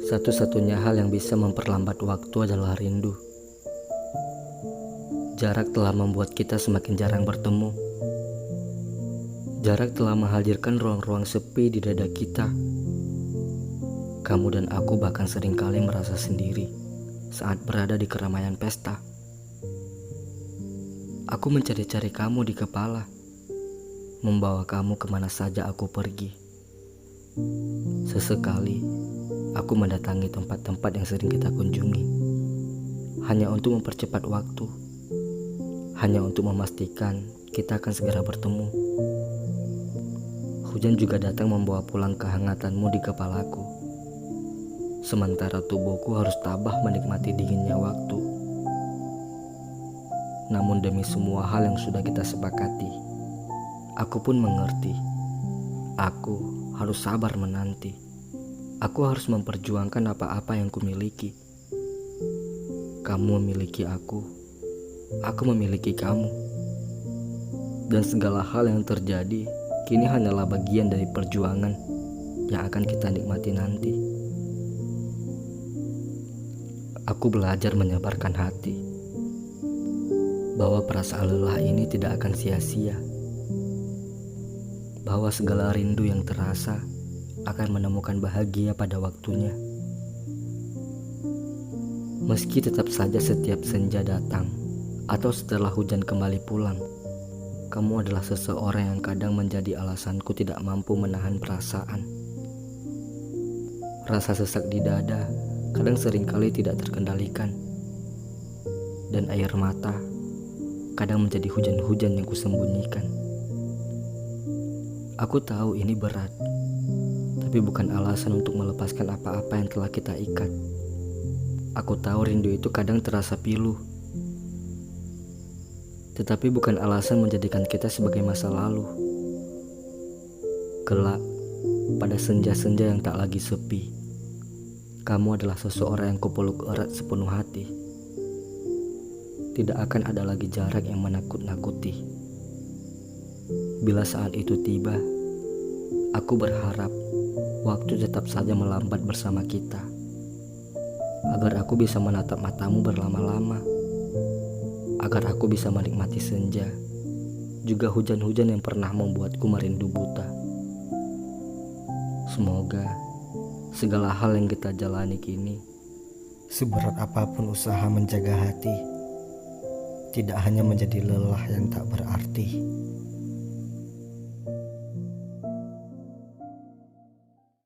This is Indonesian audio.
Satu-satunya hal yang bisa memperlambat waktu adalah rindu. Jarak telah membuat kita semakin jarang bertemu. Jarak telah menghadirkan ruang-ruang sepi di dada kita. Kamu dan aku bahkan seringkali merasa sendiri saat berada di keramaian pesta. Aku mencari-cari kamu di kepala, membawa kamu kemana saja aku pergi. Sesekali, aku mendatangi tempat-tempat yang sering kita kunjungi, hanya untuk mempercepat waktu, hanya untuk memastikan kita akan segera bertemu. Hujan juga datang membawa pulang kehangatanmu di kepalaku, sementara tubuhku harus tabah menikmati dinginnya waktu. Namun demi semua hal yang sudah kita sepakati, aku pun mengerti. Aku harus sabar menanti. Aku harus memperjuangkan apa-apa yang kumiliki. Kamu memiliki aku memiliki kamu. Dan segala hal yang terjadi kini hanyalah bagian dari perjuangan yang akan kita nikmati nanti. Aku belajar menyabarkan hati, bahwa perasaan lelah ini tidak akan sia-sia, bahwa segala rindu yang terasa akan menemukan bahagia pada waktunya. Meski tetap saja setiap senja datang atau setelah hujan kembali pulang, kamu adalah seseorang yang kadang menjadi alasanku tidak mampu menahan perasaan. Rasa sesak di dada kadang seringkali tidak terkendalikan, dan air mata kadang menjadi hujan-hujan yang kusembunyikan. Aku tahu ini berat, tapi bukan alasan untuk melepaskan apa-apa yang telah kita ikat. Aku tahu rindu itu kadang terasa pilu, tetapi bukan alasan menjadikan kita sebagai masa lalu. Kelak, pada senja-senja yang tak lagi sepi, kamu adalah seseorang yang kupeluk erat sepenuh hati. Tidak akan ada lagi jarak yang menakut-nakuti. Bila saat itu tiba, aku berharap waktu tetap saja melambat bersama kita, agar aku bisa menatap matamu berlama-lama, agar aku bisa menikmati senja, juga hujan-hujan yang pernah membuatku merindu buta. Semoga segala hal yang kita jalani kini, seberat apapun usaha menjaga hati, tidak hanya menjadi lelah yang tak berarti.